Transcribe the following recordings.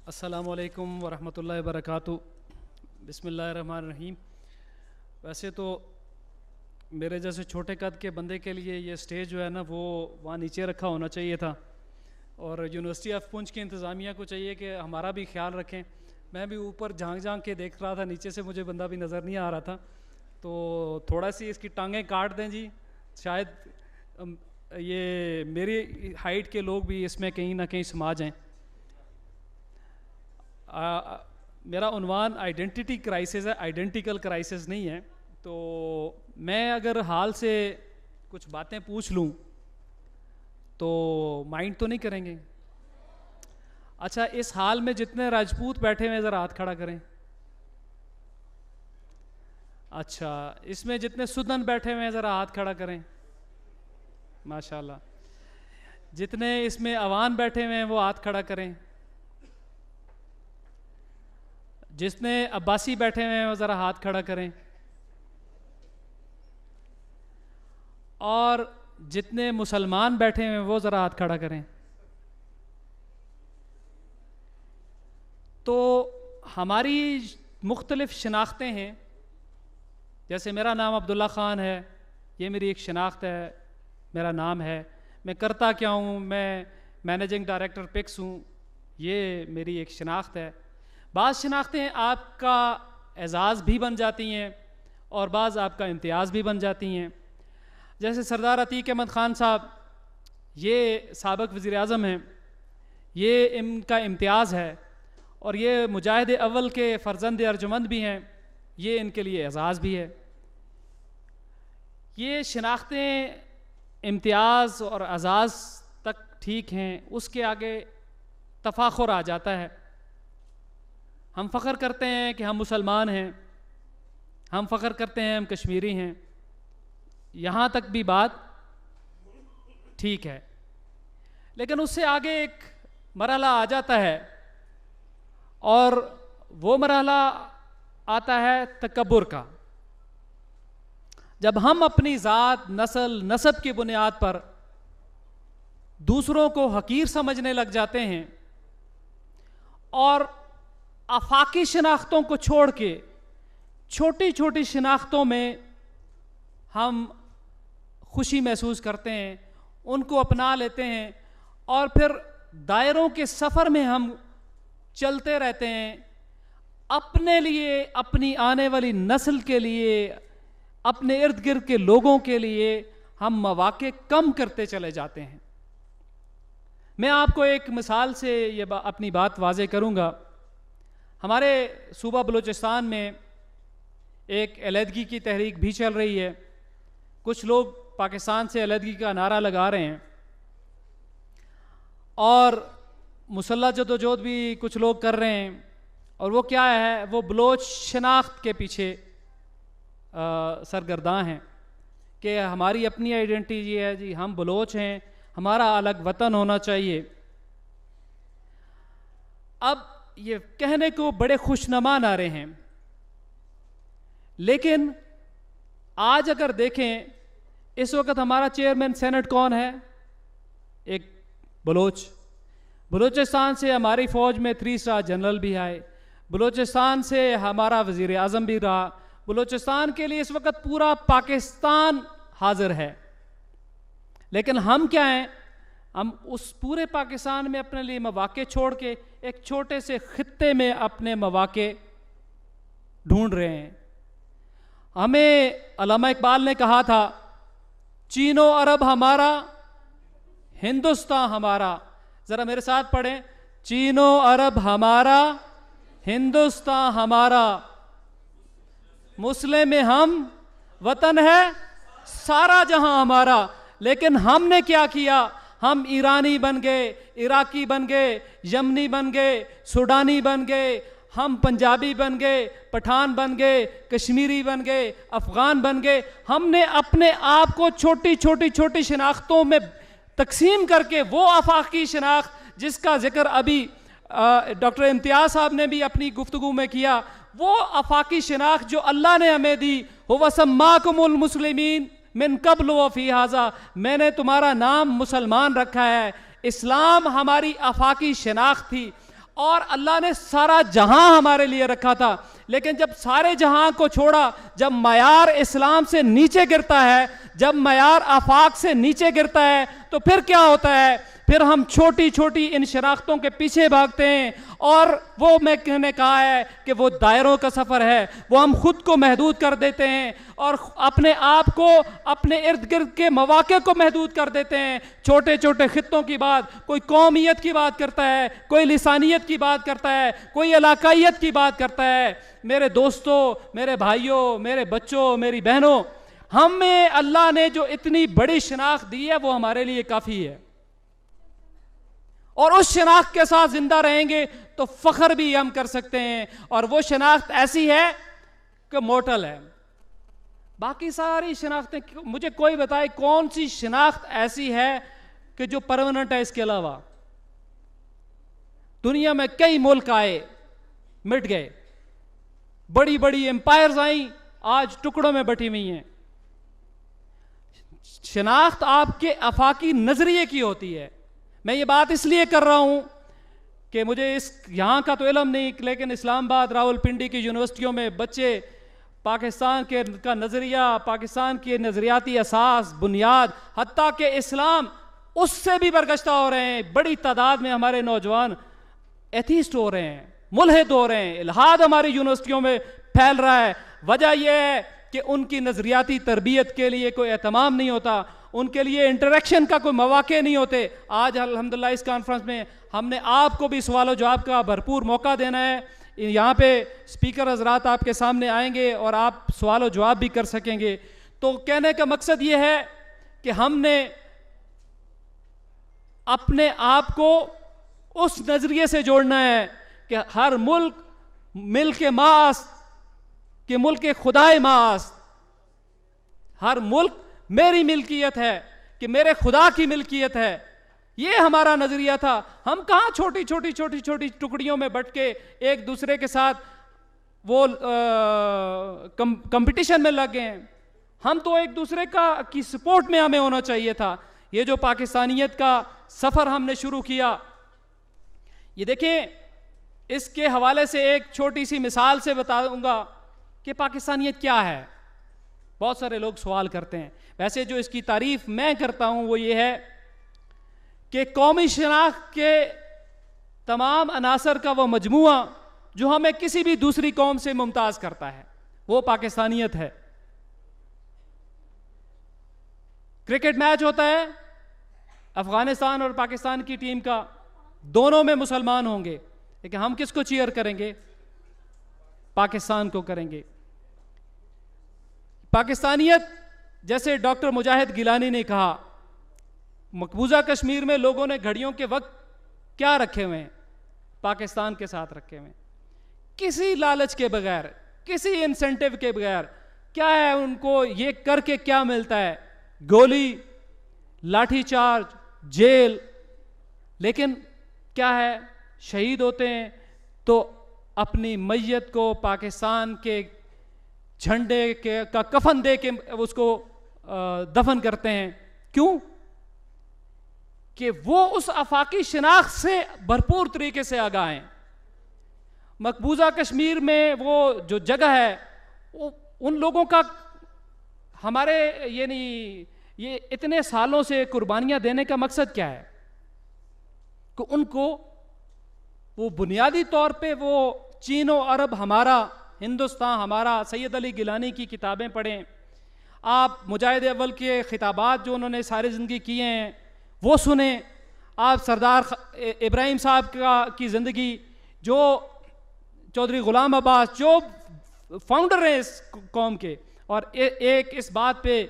السلام علیکم ورحمۃ اللہ وبرکاتہ۔ بسم اللہ الرحمن الرحیم۔ ویسے تو میرے جیسے چھوٹے قد کے بندے کے لیے یہ سٹیج جو ہے نا وہ وہاں نیچے رکھا ہونا چاہیے تھا، اور یونیورسٹی آف پونچھ کی انتظامیہ کو چاہیے کہ ہمارا بھی خیال رکھیں۔ میں بھی اوپر جھانک جھانک کے دیکھ رہا تھا، نیچے سے مجھے بندہ بھی نظر نہیں آ رہا تھا، تو تھوڑا سی اس کی ٹانگیں کاٹ دیں جی، شاید یہ میری ہائٹ کے لوگ بھی اس میں کہیں نہ کہیں سما جائیں۔ میرا عنوان آئیڈینٹی کرائسس ہے، آئیڈینٹیکل کرائسس نہیں ہے۔ تو میں اگر حال سے کچھ باتیں پوچھ لوں تو مائنڈ تو نہیں کریں گے؟ اچھا، اس حال میں جتنے راجپوت بیٹھے ہوئے ذرا ہاتھ کھڑا کریں۔ اچھا، اس میں جتنے سدن بیٹھے ہوئے ذرا ہاتھ کھڑا کریں۔ ماشاءاللہ۔ جتنے اس میں اوان بیٹھے ہوئے ہیں وہ ہاتھ کھڑا کریں۔ جتنے عباسی بیٹھے ہوئے ہیں وہ ذرا ہاتھ کھڑا کریں، اور جتنے مسلمان بیٹھے ہوئے ہیں وہ ذرا ہاتھ کھڑا کریں۔ تو ہماری مختلف شناختیں ہیں، جیسے میرا نام عبداللہ خان ہے، یہ میری ایک شناخت ہے، میرا نام ہے۔ میں کرتا کیا ہوں، میں مینیجنگ ڈائریکٹر پکس ہوں، یہ میری ایک شناخت ہے۔ بعض شناختیں آپ کا اعزاز بھی بن جاتی ہیں اور بعض آپ کا امتیاز بھی بن جاتی ہیں، جیسے سردار عتیق احمد خان صاحب، یہ سابق وزیر اعظم ہیں، یہ ان کا امتیاز ہے، اور یہ مجاہد اول کے فرزند ارجمند بھی ہیں، یہ ان کے لیے اعزاز بھی ہے۔ یہ شناختیں امتیاز اور اعزاز تک ٹھیک ہیں، اس کے آگے تفاخر آ جاتا ہے۔ ہم فخر کرتے ہیں کہ ہم مسلمان ہیں، ہم فخر کرتے ہیں ہم کشمیری ہیں، یہاں تک بھی بات ٹھیک ہے، لیکن اس سے آگے ایک مرحلہ آ جاتا ہے، اور وہ مرحلہ آتا ہے تکبر کا۔ جب ہم اپنی ذات، نسل، نسب کی بنیاد پر دوسروں کو حقیر سمجھنے لگ جاتے ہیں، اور آفاقی شناختوں کو چھوڑ کے چھوٹی چھوٹی شناختوں میں ہم خوشی محسوس کرتے ہیں، ان کو اپنا لیتے ہیں، اور پھر دائروں کے سفر میں ہم چلتے رہتے ہیں، اپنے لیے، اپنی آنے والی نسل کے لیے، اپنے ارد گرد کے لوگوں کے لیے ہم مواقع کم کرتے چلے جاتے ہیں۔ میں آپ کو ایک مثال سے یہ اپنی بات واضح کروں گا۔ ہمارے صوبہ بلوچستان میں ایک علیحدگی کی تحریک بھی چل رہی ہے، کچھ لوگ پاکستان سے علیحدگی کا نعرہ لگا رہے ہیں، اور مسلح جدوجہد بھی کچھ لوگ کر رہے ہیں، اور وہ کیا ہے، وہ بلوچ شناخت کے پیچھے سرگرداں ہیں کہ ہماری اپنی آئیڈینٹی یہ ہے جی، ہم بلوچ ہیں، ہمارا الگ وطن ہونا چاہیے۔ اب یہ کہنے کو بڑے خوشنما نعرے ہیں، لیکن آج اگر دیکھیں، اس وقت ہمارا چیئرمین سینٹ کون ہے؟ ایک بلوچ۔ بلوچستان سے ہماری فوج میں 3 اسٹار جنرل بھی آئے، بلوچستان سے ہمارا وزیر اعظم بھی رہا، بلوچستان کے لیے اس وقت پورا پاکستان حاضر ہے، لیکن ہم کیا ہیں؟ ہم اس پورے پاکستان میں اپنے لیے مواقع چھوڑ کے ایک چھوٹے سے خطے میں اپنے مواقع ڈھونڈ رہے ہیں۔ ہمیں علامہ اقبال نے کہا تھا، چین و عرب ہمارا، ہندوستان ہمارا۔ ذرا میرے ساتھ پڑھیں، چین و عرب ہمارا، ہندوستان ہمارا، مسلم ہم، وطن ہے سارا جہاں ہمارا۔ لیکن ہم نے کیا کیا؟ ہم ایرانی بن گئے، عراقی بن گئے، یمنی بن گئے، سوڈانی بن گئے، ہم پنجابی بن گئے، پٹھان بن گئے، کشمیری بن گئے، افغان بن گئے۔ ہم نے اپنے آپ کو چھوٹی چھوٹی چھوٹی شناختوں میں تقسیم کر کے وہ آفاقی شناخت جس کا ذکر ابھی ڈاکٹر امتیاز صاحب نے بھی اپنی گفتگو میں کیا، وہ آفاقی شناخت جو اللہ نے ہمیں دی، هو سماکم المسلمین من قبل وفی ھذا، میں نے تمہارا نام مسلمان رکھا ہے۔ اسلام ہماری آفاقی شناخت تھی، اور اللہ نے سارا جہاں ہمارے لیے رکھا تھا، لیکن جب سارے جہاں کو چھوڑا، جب معیار اسلام سے نیچے گرتا ہے، جب معیار آفاق سے نیچے گرتا ہے، تو پھر کیا ہوتا ہے؟ پھر ہم چھوٹی چھوٹی ان شناختوں کے پیچھے بھاگتے ہیں، اور وہ میں نے کہا ہے کہ وہ دائروں کا سفر ہے، وہ ہم خود کو محدود کر دیتے ہیں اور اپنے آپ کو، اپنے ارد گرد کے مواقع کو محدود کر دیتے ہیں۔ چھوٹے چھوٹے خطوں کی بات، کوئی قومیت کی بات کرتا ہے، کوئی لسانیت کی بات کرتا ہے، کوئی علاقائیت کی بات کرتا ہے۔ میرے دوستوں، میرے بھائیوں، میرے بچوں، میری بہنوں، ہمیں اللہ نے جو اتنی بڑی شناخت دی ہے وہ ہمارے لیے کافی ہے، اور اس شناخت کے ساتھ زندہ رہیں گے تو فخر بھی ہم کر سکتے ہیں، اور وہ شناخت ایسی ہے کہ موٹل ہے۔ باقی ساری شناختیں، مجھے کوئی بتائے کون سی شناخت ایسی ہے کہ جو پرماننٹ ہے؟ اس کے علاوہ دنیا میں کئی ملک آئے، مٹ گئے، بڑی بڑی امپائرز آئیں، آج ٹکڑوں میں بٹی ہوئی ہیں۔ شناخت آپ کے آفاقی نظریے کی ہوتی ہے۔ میں یہ بات اس لیے کر رہا ہوں کہ مجھے یہاں کا تو علم نہیں، لیکن اسلام آباد، راول پنڈی کی یونیورسٹیوں میں بچے پاکستان کا نظریہ، پاکستان کی نظریاتی اساس، بنیاد، حتیٰ کہ اسلام، اس سے بھی برگشتہ ہو رہے ہیں۔ بڑی تعداد میں ہمارے نوجوان ایتھیسٹ ہو رہے ہیں، ملحد ہو رہے ہیں، الحاد ہماری یونیورسٹیوں میں پھیل رہا ہے۔ وجہ یہ ہے کہ ان کی نظریاتی تربیت کے لیے کوئی اہتمام نہیں ہوتا، ان کے لیے انٹریکشن کا کوئی مواقع نہیں ہوتے۔ آج الحمدللہ اس کانفرنس میں ہم نے آپ کو بھی سوال و جواب کا بھرپور موقع دینا ہے۔ یہاں پہ اسپیکر حضرات آپ کے سامنے آئیں گے اور آپ سوال و جواب بھی کر سکیں گے۔ تو کہنے کا مقصد یہ ہے کہ ہم نے اپنے آپ کو اس نظریے سے جوڑنا ہے کہ ہر ملک ملک ماست، کہ ملک خدائے ماست، ہر ملک میری ملکیت ہے، کہ میرے خدا کی ملکیت ہے۔ یہ ہمارا نظریہ تھا۔ ہم کہاں چھوٹی چھوٹی چھوٹی چھوٹی ٹکڑیوں میں بٹ کے ایک دوسرے کے ساتھ وہ کمپٹیشن میں لگ گئے ہیں۔ ہم تو ایک دوسرے کی سپورٹ میں ہمیں ہونا چاہیے تھا۔ یہ جو پاکستانیت کا سفر ہم نے شروع کیا، یہ دیکھیں، اس کے حوالے سے ایک چھوٹی سی مثال سے بتاؤں گا کہ پاکستانیت کیا ہے۔ بہت سارے لوگ سوال کرتے ہیں، ویسے جو اس کی تعریف میں کرتا ہوں وہ یہ ہے کہ قومی شناخت کے تمام عناصر کا وہ مجموعہ جو ہمیں کسی بھی دوسری قوم سے ممتاز کرتا ہے، وہ پاکستانیت ہے۔ کرکٹ میچ ہوتا ہے افغانستان اور پاکستان کی ٹیم کا، دونوں میں مسلمان ہوں گے، لیکن ہم کس کو چیئر کریں گے؟ پاکستان کو کریں گے۔ پاکستانیت، جیسے ڈاکٹر مجاہد گیلانی نے کہا، مقبوضہ کشمیر میں لوگوں نے گھڑیوں کے وقت کیا رکھے ہوئے ہیں؟ پاکستان کے ساتھ رکھے ہوئے ہیں، کسی لالچ کے بغیر، کسی انسینٹیو کے بغیر۔ کیا ہے ان کو یہ کر کے کیا ملتا ہے؟ گولی، لاٹھی چارج، جیل۔ لیکن کیا ہے؟ شہید ہوتے ہیں تو اپنی میت کو پاکستان کے جھنڈے کا کفن دے کے اس کو دفن کرتے ہیں۔ کیوں؟ کہ وہ اس آفاقی شناخت سے بھرپور طریقے سے آگاہ ہیں۔ مقبوضہ کشمیر میں وہ جو جگہ ہے، ان لوگوں کا ہمارے یعنی یہ اتنے سالوں سے قربانیاں دینے کا مقصد کیا ہے؟ کہ ان کو وہ بنیادی طور پہ وہ چین و عرب ہمارا، ہندوستان ہمارا، سید علی گیلانی کی کتابیں پڑھیں، آپ مجاہد اول کے خطابات جو انہوں نے ساری زندگی کیے ہیں وہ سنیں، آپ سردار ابراہیم صاحب کی زندگی، جو چودھری غلام عباس جو فاؤنڈر ہیں اس قوم کے۔ اور ایک اس بات پہ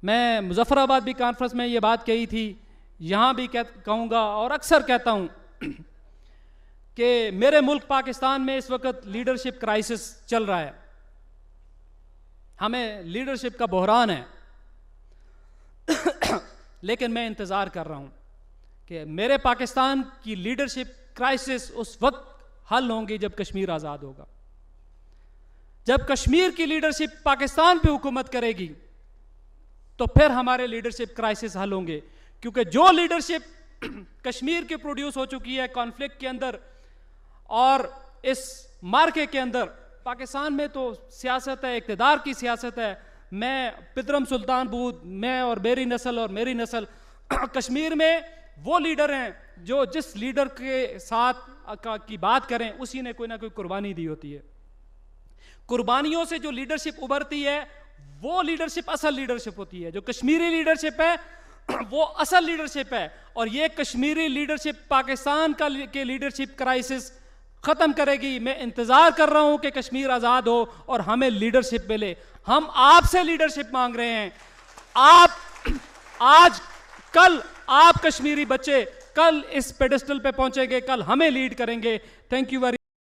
میں مظفر آباد بھی کانفرنس میں یہ بات کہی تھی، یہاں بھی کہوں گا اور اکثر کہتا ہوں کہ میرے ملک پاکستان میں اس وقت لیڈرشپ کرائسس چل رہا ہے، ہمیں لیڈرشپ کا بحران ہے، لیکن میں انتظار کر رہا ہوں کہ میرے پاکستان کی لیڈرشپ کرائسس اس وقت حل ہوں گی جب کشمیر آزاد ہوگا، جب کشمیر کی لیڈرشپ پاکستان پہ حکومت کرے گی تو پھر ہمارے لیڈرشپ کرائسس حل ہوں گے۔ کیونکہ جو لیڈرشپ کشمیر کی پروڈیوس ہو چکی ہے کانفلکٹ کے اندر، اور اس مارکے کے اندر پاکستان میں تو سیاست ہے، اقتدار کی سیاست ہے. میں پدرم سلطان بود، میں اور میری نسل اور میری نسل، کشمیر میں وہ لیڈر ہیں جو جس لیڈر کے ساتھ کی بات کریں اسی نے کوئی نہ کوئی قربانی دی ہوتی ہے. قربانیوں سے جو لیڈرشپ ابھرتی ہے وہ لیڈرشپ اصل لیڈرشپ ہوتی ہے. جو کشمیری لیڈرشپ ہے وہ اصل لیڈرشپ ہے، اور یہ کشمیری لیڈرشپ پاکستان کے لیڈرشپ کرائسس ختم کرے گی. میں انتظار کر رہا ہوں کہ کشمیر آزاد ہو اور ہمیں لیڈرشپ ملے. ہم آپ سے لیڈرشپ مانگ رہے ہیں. آپ آج کل آپ کشمیری بچے کل اس پیڈسٹل پہ پہنچیں گے، کل ہمیں لیڈ کریں گے. Thank you very